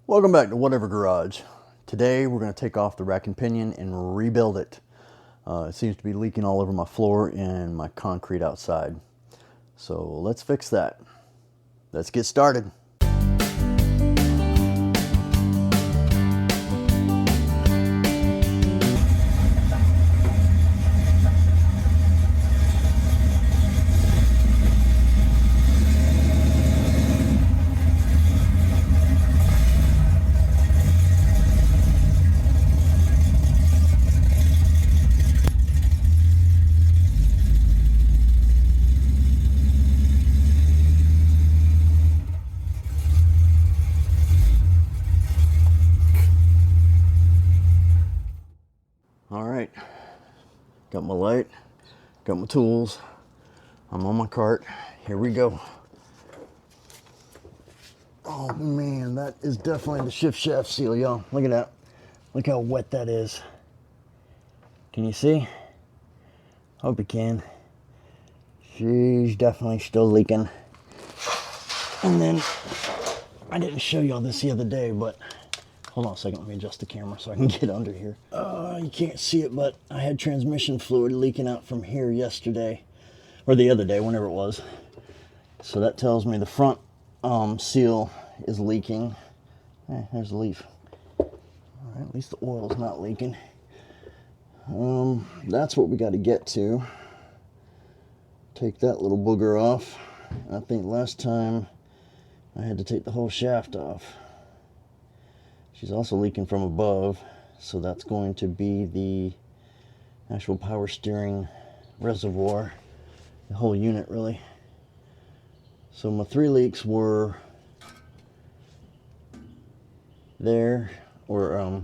Welcome back to Whatever Garage. Today we're going to take off the rack and pinion and rebuild it. It seems to be leaking all over my floor and my concrete outside. So let's fix that. Let's get started. Alright, got my light, got my tools, I'm on my cart, here we go. Oh man, that is definitely the shift shaft seal, y'all. Look at that. Look how wet that is. Can you see? Hope you can. She's definitely still leaking. And then, I didn't show y'all this the other day, but hold on a second, let me adjust the camera so I can get under here. You can't see it, but I had transmission fluid leaking out from here yesterday, or the other day, whenever it was. So that tells me the front seal is leaking. There's a leaf. All right, at least the oil's not leaking. That's what we got to get to. Take that little booger off. I think last time I had to take the whole shaft off. She's also leaking from above, so that's going to be the actual power steering reservoir, the whole unit really. So my 3 leaks were there, or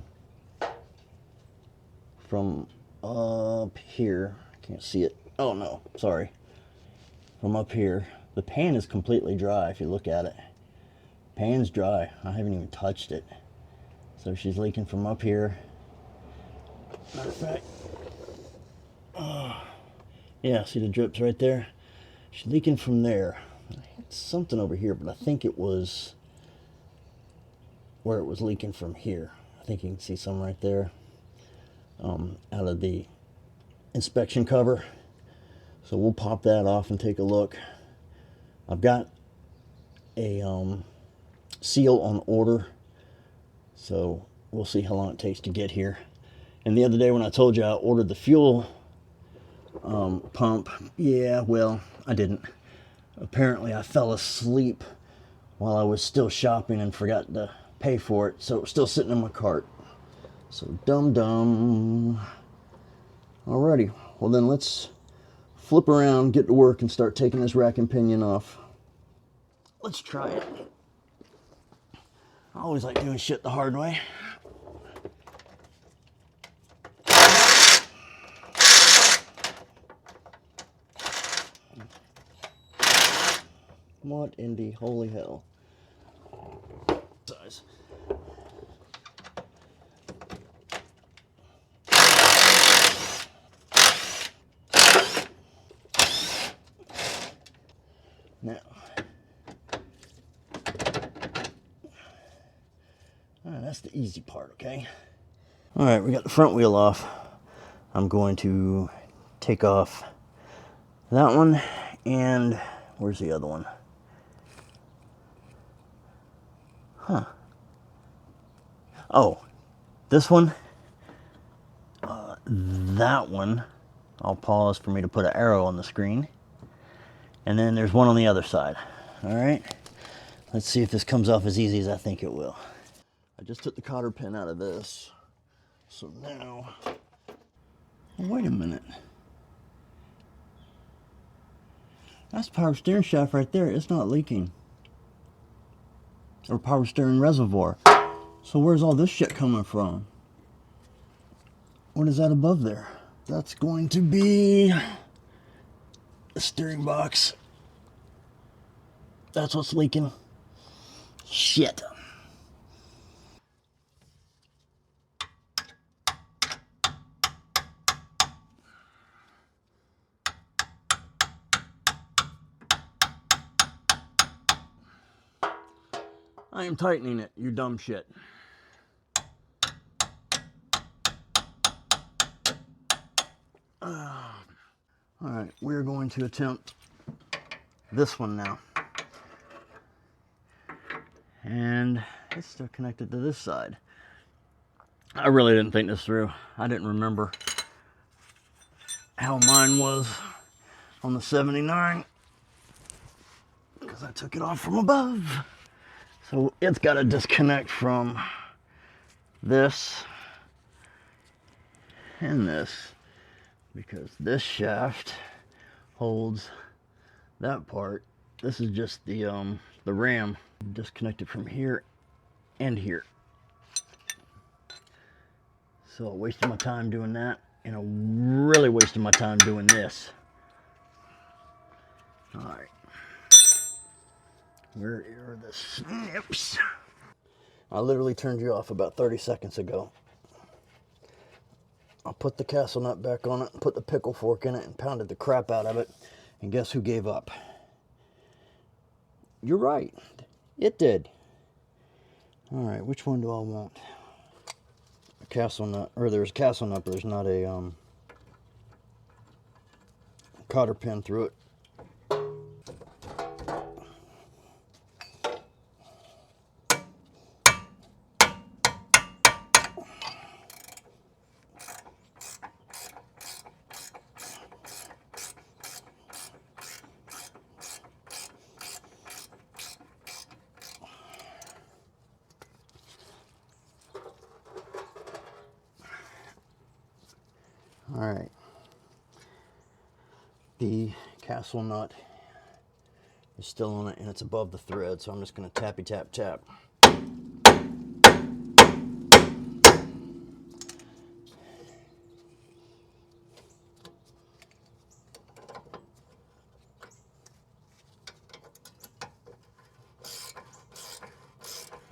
from up here. I can't see it. Oh no, sorry. From up here. The pan is completely dry if you look at it. Pan's dry. I haven't even touched it. So she's leaking from up here. Matter of fact, yeah, see the drips right there? She's leaking from there. I had something over here, but I think it was where it was leaking from here. I think you can see some right there, out of the inspection cover. So we'll pop that off and take a look. I've got a seal on order, so we'll see how long it takes to get here. And the other day when I told you I ordered the fuel pump, yeah, well, I didn't. Apparently I fell asleep while I was still shopping and forgot to pay for it, so it was still sitting in my cart. So dumb. Alrighty, well then let's flip around, get to work, and start taking this rack and pinion off. Let's try it. I always like doing shit the hard way. What in the holy hell? Size. Now, that's the easy part, okay? All right, we got the front wheel off. I'm going to take off that one, and where's the other one? Huh. Oh, this one, that one. I'll pause for me to put an arrow on the screen. And then there's one on the other side. All right, let's see if this comes off as easy as I think it will. I just took the cotter pin out of this. So now, wait a minute. That's the power steering shaft right there. It's not leaking. Or power steering reservoir. So where's all this shit coming from? What is that above there? That's going to be the steering box. That's what's leaking. Shit. I am tightening it, you dumb shit. Alright, we're going to attempt this one now. And it's still connected to this side. I really didn't think this through. I didn't remember how mine was on the 79 because I took it off from above. So it's got to disconnect from this and this because this shaft holds that part. This is just the ram. Disconnected from here and here. So I wasted my time doing that, and I really wasted my time doing this. Alright. Where are the snips? I literally turned you off about 30 seconds ago. I put the castle nut back on it, put the pickle fork in it, and pounded the crap out of it. And guess who gave up? You're right. It did. Alright, which one do I want? A castle nut, or there's a castle nut, but there's not a cotter pin through it. Alright, the castle nut is still on it and it's above the thread, so I'm just going to tappy tap tap.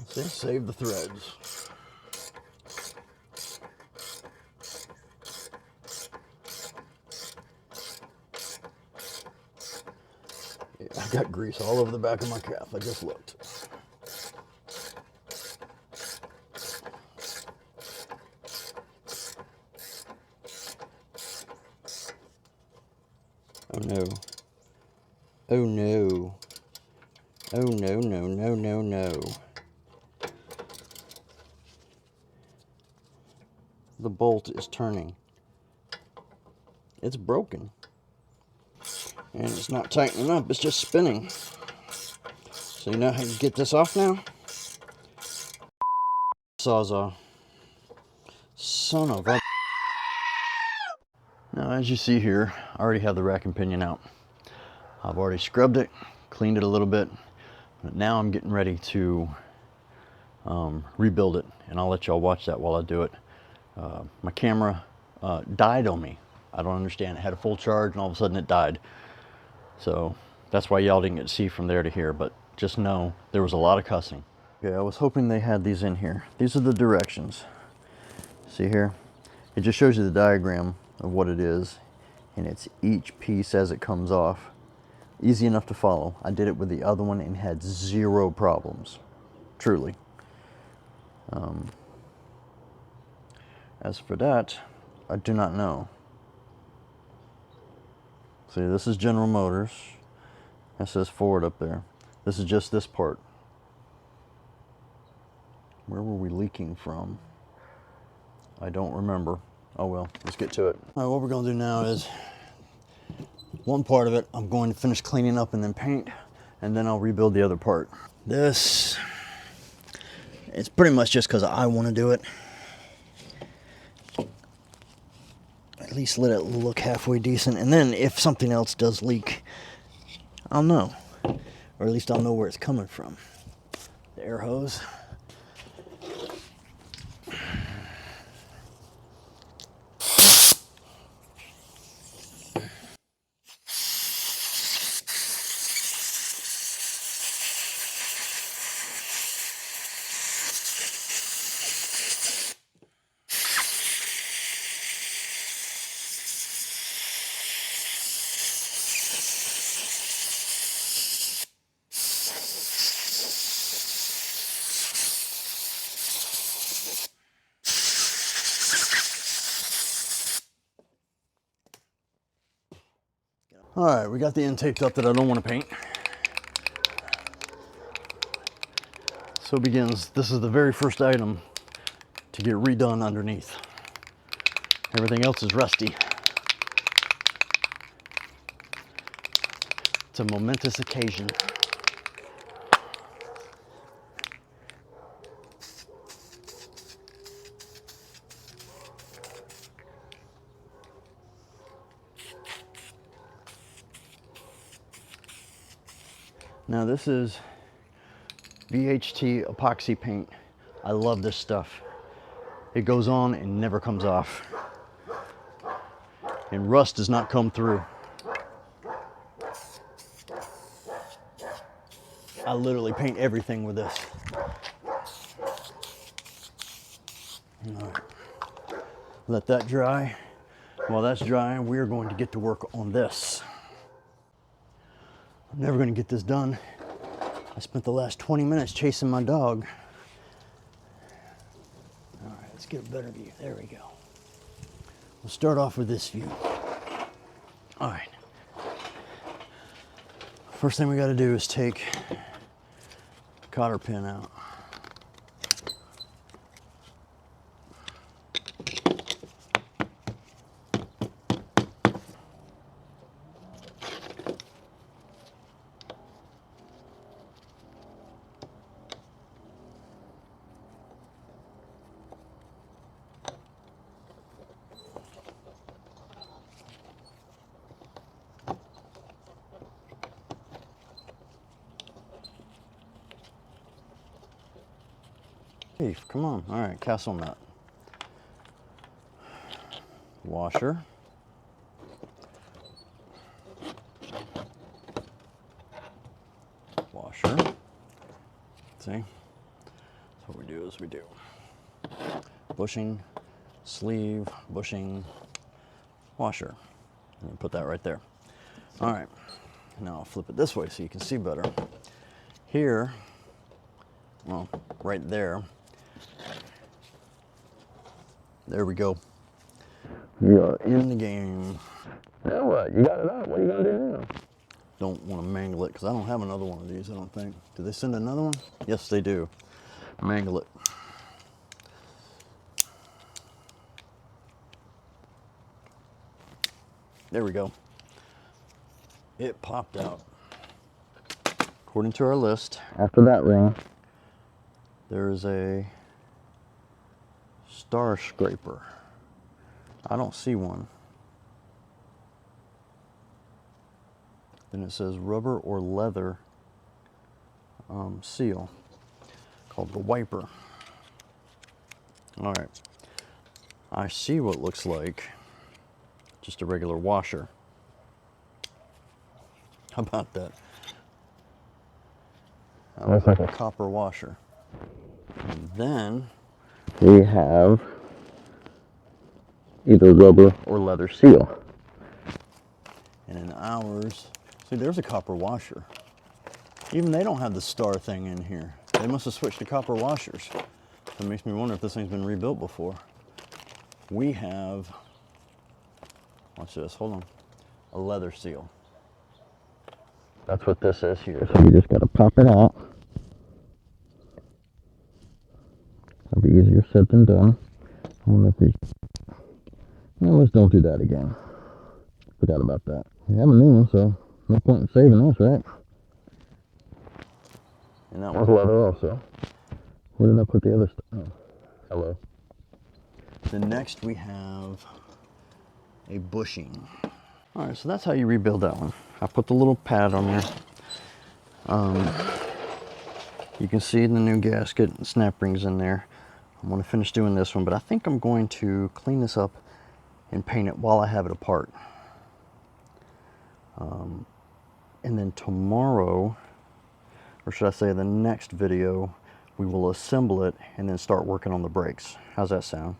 See, save the threads. I got grease all over the back of my calf. I just looked. Oh no. Oh no. Oh no, no, no, no, no. The bolt is turning. It's broken. And it's not tightening up, it's just spinning. So you know how you get this off now? Sawzall. Son of a... Now as you see here, I already have the rack and pinion out. I've already scrubbed it, cleaned it a little bit, but now I'm getting ready to rebuild it, and I'll let y'all watch that while I do it. My camera died on me. I don't understand. It had a full charge and all of a sudden it died. So that's why y'all didn't get to see from there to here, but just know there was a lot of cussing. Okay, I was hoping they had these in here. These are the directions. See here? It just shows you the diagram of what it is, and it's each piece as it comes off. Easy enough to follow. I did it with the other one and had zero problems. Truly. As for that, I do not know. See, this is General Motors. That says Ford up there. This is just this part. Where were we leaking from? I don't remember. Oh well, let's get to it. All right, what we're gonna do now is one part of it I'm going to finish cleaning up and then paint, and then I'll rebuild the other part. This, it's pretty much just because I want to do it. At least let it look halfway decent, and then if something else does leak, I'll know, or at least I'll know where it's coming from. The air hose. All right, we got the end taped up that I don't want to paint. So begins, this is the very first item to get redone underneath. Everything else is rusty. It's a momentous occasion. Now this is VHT epoxy paint. I love this stuff. It goes on and never comes off. And rust does not come through. I literally paint everything with this. All right. Let that dry. While that's drying, we're going to get to work on this. I'm never going to get this done. I spent the last 20 minutes chasing my dog. All right, let's get a better view. There we go. We'll start off with this view. All right. First thing we got to do is take the cotter pin out. Hey, come on. All right, castle nut. Washer. Washer. See? So what we do is we do bushing, sleeve, bushing, washer. And put that right there. All right. Now I'll flip it this way so you can see better. Here, well, right there. There we go. We are in the game. Now what? You got it out. What are you going to do now? Don't want to mangle it because I don't have another one of these, I don't think. Do they send another one? Yes, they do. Mangle it. There we go. It popped out. According to our list, after that ring, there is a star scraper. I don't see one. Then it says rubber or leather seal called the wiper. All right. I see what looks like just a regular washer. How about that? That looks like a copper washer. And then we have either rubber or leather seal. And in ours, see, there's a copper washer. Even they don't have the star thing in here. They must have switched to copper washers. That makes me wonder if this thing's been rebuilt before. We have, watch this, hold on, a leather seal. That's what this is here. So you just got to pop it out. That'll be easier said than done. I wonder if we, no, let's don't do that again. Forgot about that. We have a new one, so no point in saving this, right? And that one's leather also. Where did I put the other stuff? Oh, hello. Then next we have a bushing. All right, so that's how you rebuild that one. I put the little pad on there. You can see the new gasket and snap rings in there. I'm going to finish doing this one, but I think I'm going to clean this up and paint it while I have it apart. And then tomorrow, or should I say the next video, we will assemble it and then start working on the brakes. How's that sound?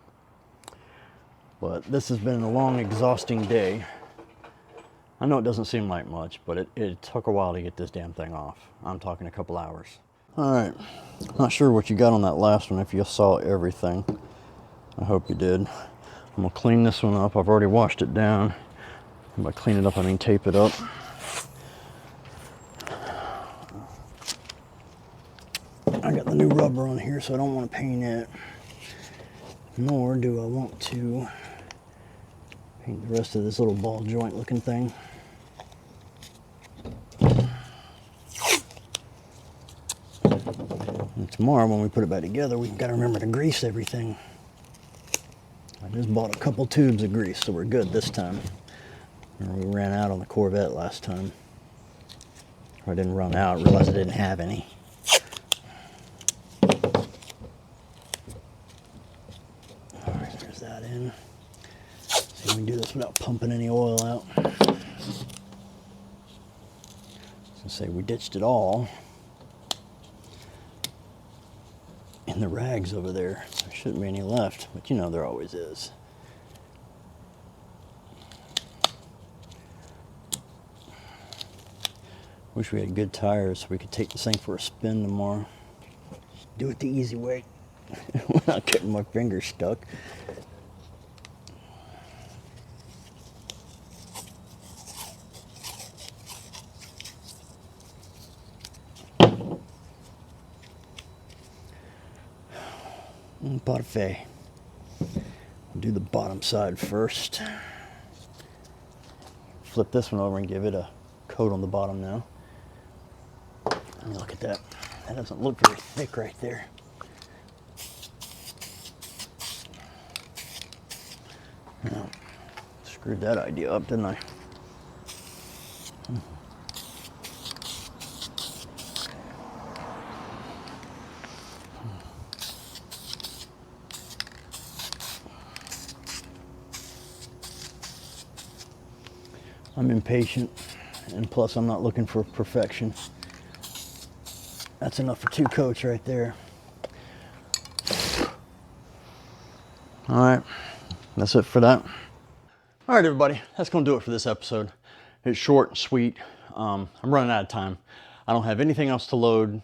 But this has been a long, exhausting day. I know it doesn't seem like much, but it took a while to get this damn thing off. I'm talking a couple hours. All right, not sure what you got on that last one, if you saw everything. I hope you did. I'm gonna clean this one up. I've already washed it down. And by clean it up, I mean tape it up. I got the new rubber on here, so I don't want to paint it. Nor do I want to paint the rest of this little ball joint looking thing. And tomorrow when we put it back together, we've got to remember to grease everything. I just bought a couple tubes of grease, so we're good this time. We ran out on the Corvette last time. Or I didn't run out, realized I didn't have any. Alright, there's that in. See if we can do this without pumping any oil out. I was gonna say we ditched it all in the rags over there. There shouldn't be any left, but you know there always is. Wish we had good tires so we could take this thing for a spin tomorrow. Do it the easy way without getting my fingers stuck. Parfait. We'll do the bottom side first. Flip this one over and give it a coat on the bottom now. Look at that. That doesn't look very thick right there. Well, screwed that idea up, didn't I? I'm impatient, and plus I'm not looking for perfection. That's enough for 2 coats right there. All right, that's it for that. All right, everybody, that's gonna do it for this episode. It's short and sweet. I'm running out of time. I don't have anything else to load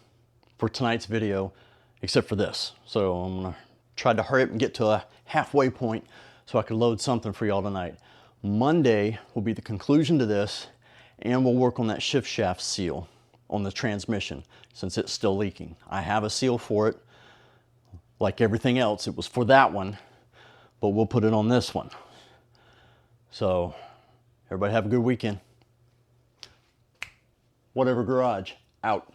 for tonight's video except for this. So I'm gonna try to hurry up and get to a halfway point so I can load something for y'all tonight. Monday will be the conclusion to this, and we'll work on that shift shaft seal on the transmission since it's still leaking. I have a seal for it. Like everything else, it was for that one, but we'll put it on this one. So everybody have a good weekend. Whatever Garage, out.